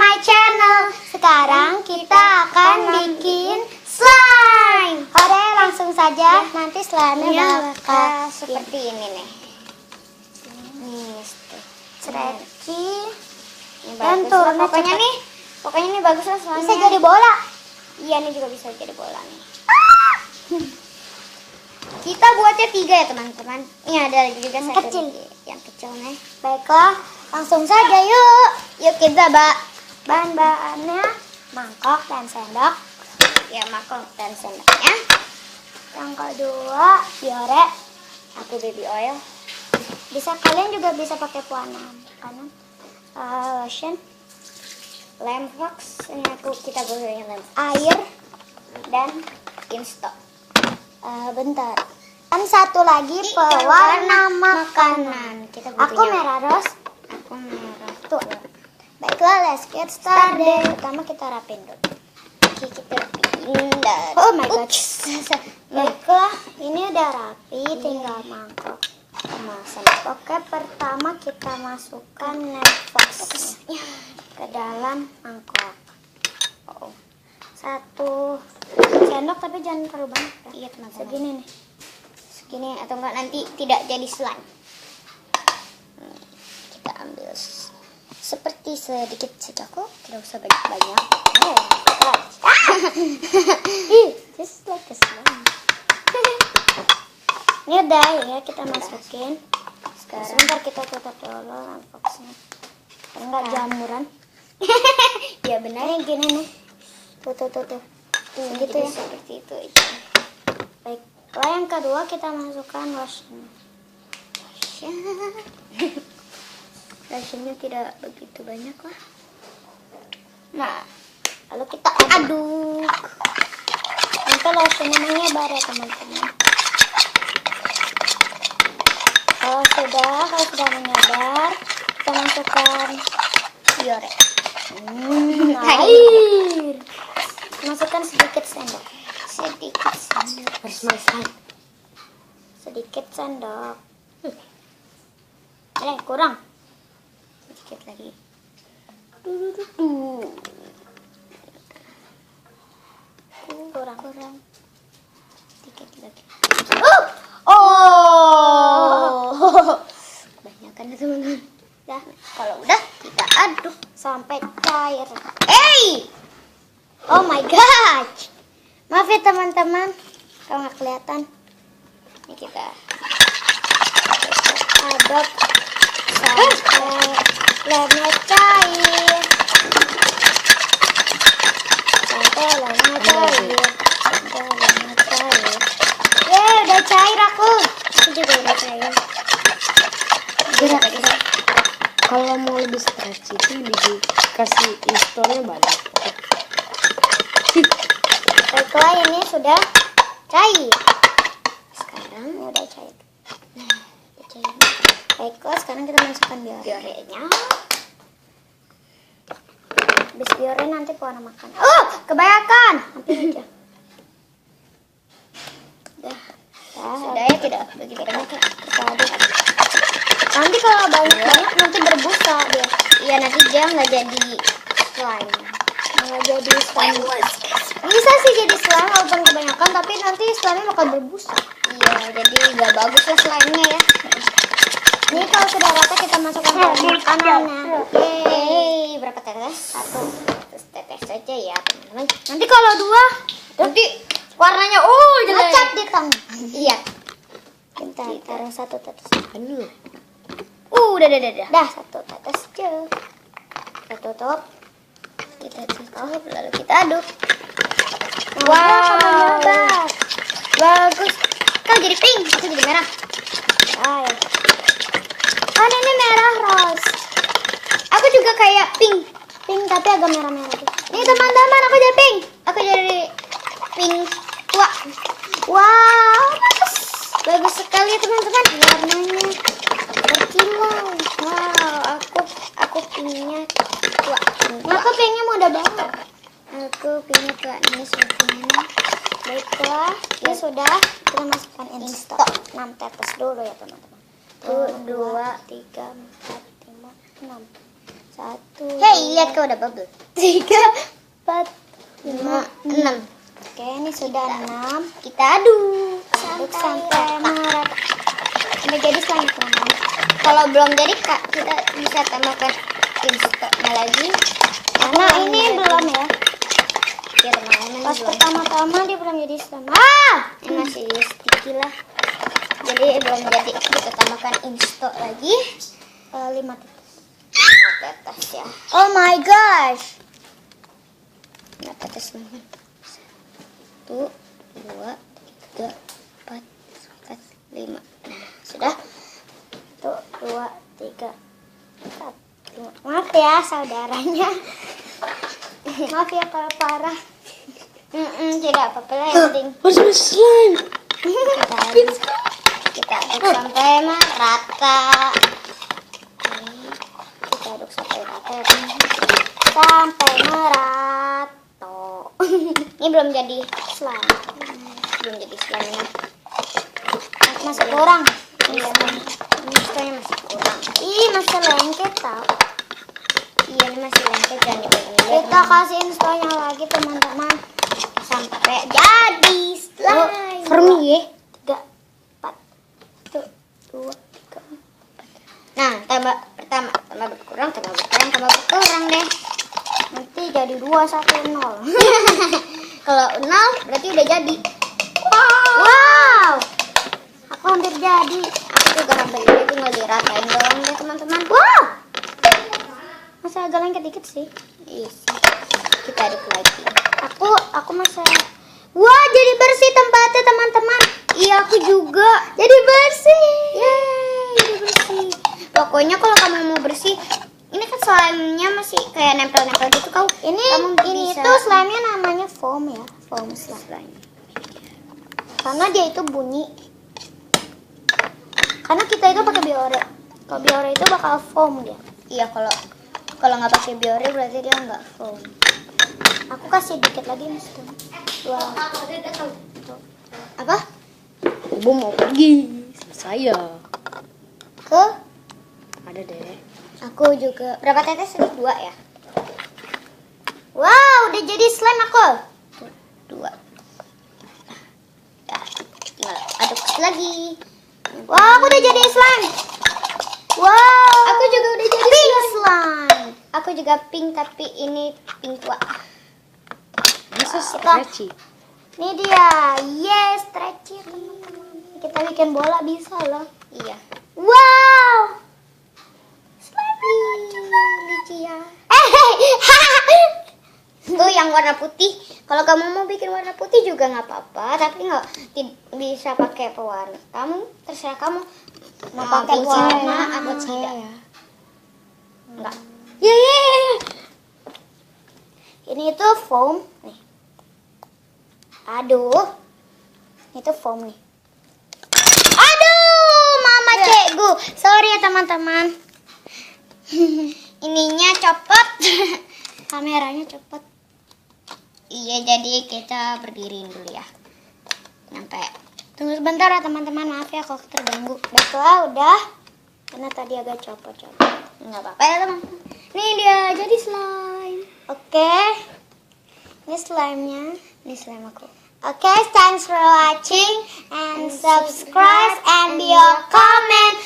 my channel. Sekarang kita akan bikin slime. Oke, langsung saja. Nanti slime-nya bakal seperti ini nih. Nih, stretchy. Dan turun pokoknya ini bagus lah slime-nya. Bisa jadi bola. Iya, ini juga bisa jadi bola nih. Kita buatnya 3 ya teman-teman. Ini ada juga yang kecil. Yang kecil nih. Baiklah, langsung saja yuk. Yuk kita bahan-bahannya mangkok dan sendok. Ya, mangkok dan sendoknya. Yang kedua, biore atau baby oil. Kalian juga bisa pakai pewarna makanan. Lotion. Lem wax. Ini kita gunain lem. Air dan instok. Bentar. Dan satu lagi pewarna makanan. Aku merah rose. Aku merah tuh. Baiklah, let's get started. Pertama kita rapin dulu. Oke, kita rapin. Oh my god. Baiklah, ini udah rapi. Tinggal mangkok kemasan. Oke, pertama kita masukkan Nefox ke dalam mangkok. Satu sendok, tapi jangan terlalu banyak ya. Iya teman-teman. Segini nih. Segini atau enggak nanti tidak jadi slime. Kita ambil seperti sedikit saja kok. Tidak usah banyak-banyak. Just like a slime. Ini udah ya, kita masukin. Sekarang sebentar kita tutup dulu boxnya. Enggak jamuran. Ya benar. Ini gini nih. Tuh. Gitu ya. Seperti itu. Baiklah, yang kedua kita masukkan lotion. Lotionnya tidak begitu banyak lah. Nah, lalu kita aduk. Nanti lotionnya menyebar ya teman-teman. Kalau sudah menyebar, kita masukkan biore. Air. Masukkan sedikit sendok. Sedikit sendok. Kurang. Sedikit lagi. Kurang. Sedikit lagi. Kebanyakan ya teman-teman. Dah, kalau udah kita aduk sampai cair. Oh my god. Maaf ya teman-teman, kalau nggak kelihatan. Ini kita aduk sampai lemnya cair. Udah cair aku. Ini juga udah cair. Gerak. Kalau mau lebih stretchy itu dikasih installnya banyak. Baiklah, ini sudah cair. Sekarang ini udah cair. Baiklah, sekarang kita masukkan biorenya. Habis biore nanti pewarna makanan. Kebanyakan. Hampir aja. Sudah ya, tidak begitu banyak. Kita aduk. Nanti kalau banyak nanti berbusa dia. Iya, nanti dia nggak jadi slime. Nggak jadi slime. Bisa sih jadi slime walaupun kebanyakan, tapi nanti slime-nya bakal berbusa. Iya, jadi nggak bagus lah slime-nya ya. Ini kalau sudah rata kita masukkan ke makanannya. Yeay, berapa tetes? 1 tetes saja ya teman-teman. Nanti kalau 2, nanti warnanya jelek. Ngecat di tangan. Iya. Kita taruh 1 tetes. Udah. Dah 1 tetes aja. Kita tutup. Lalu kita aduk. Wow. Bagus. Kau jadi pink, aku jadi merah. Ini merah rose. Aku juga kayak pink tapi agak merah-merah tuh. Nih teman-teman, aku jadi pink. Aku jadi pink tua. Wow, bagus sekali teman-teman. Warnanya berkilau. Wow, aku pinknya tua. Aku pinknya muda banget. Aku pinknya tua. Ini sepertinya. Baiklah, ini sudah. Kita masukkan instok 6 tetes dulu ya teman-teman. 1, 2, 3, 4, 5, 6. 1. Hei, lihat kau udah bubble. 3, 4, 5, 6. Oke, ini sudah 6. Kita aduk sampai merata. Udah jadi slime teman-teman. Kalau belum jadi Kak, kita bisa tambahkan instoknya lagi. Karena ini belum ya. Ya teman-teman. Pas pertama-tama dia belum jadi slime. Ini masih sticky lah. Jadi belum jadi. Kita tambahkan instok lagi. 5 tetes ya. Oh my gosh. 5 tetes teman-teman. 1, 2, 3, 4, 5. Sudah. 1, 2, 3, 4, 5. Maaf ya saudaranya. Maaf ya kalau parah. Tidak apa-apa lah, yang penting Masih slime. kita aduk sampai merata. Kita aduk sampai merata ya teman. Sampai merata. Ini belum jadi slime. Belum jadi slime-nya. Masih kurang. Iya, ini slime masih kurang. Ih, masih lengket tau. Iya, ini masih lengket, jangan dipegang. Kita kasih instanya lagi teman-teman sampai jadi slime. Fermi ya. 3, 4, 1, 2, 3, 4. Nah, tambah berkurang deh. Nanti jadi 2, 1, 0. Kalau 0 berarti udah jadi. Wow. Aku hampir jadi. Aku juga hampir jadi, tinggal diratain doang deh teman-teman. Wow. Masa agak lengket dikit sih. Iya sih. Kita aduk lagi. Aku masa. Wah, jadi bersih tempatnya teman-teman. Iya, aku juga. Jadi bersih. Yeay, jadi bersih. Pokoknya kalau kamu mau bersih, ini kan slime-nya masih kayak nempel-nempel gitu kau. Ini bisa. itu slime-nya namanya foam ya, foam slime. Karena dia itu bunyi. Karena kita itu pakai biore. Kalau biore itu bakal foam dia. Iya, kalau nggak pakai biore berarti dia nggak foam. Aku kasih dikit lagi nih. Apa? Ibu mau pergi. Saya. Ke? Ada deh. Aku juga. Berapa tetes? 2 ya? Wow, udah jadi slime aku. 2. Ya, tinggal aduk lagi. Wow, aku udah jadi slime. Wow. Aku juga udah jadi pink slime. Aku juga pink, tapi ini pink tua. Bisa stretchy. Ini dia. Yes, stretchy teman-teman. Kita bikin bola bisa loh. Iya. Wow. Lucu ya. Tuh yang warna putih. Kalau kamu mau bikin warna putih juga nggak apa-apa, tapi nggak bisa pakai pewarna. Kamu terserah kamu mau pakai warna atau tidak. Ya. Enggak. Ya. Ini tuh foam nih. Aduh. Itu foam nih. Aduh, mama cekgu. Sorry ya teman-teman. Ininya copot. Kameranya copot. Iya, jadi kita berdiriin dulu ya. Sampai. Tunggu sebentar ya teman-teman. Maaf ya kalau terganggu. Baiklah, udah. Karena tadi agak copot-copot. Enggak apa-apa ya teman-teman. Nih dia jadi slime. Oke. Ini slime-nya. Ini slime aku. Okay, thanks for watching and subscribe and leave a comment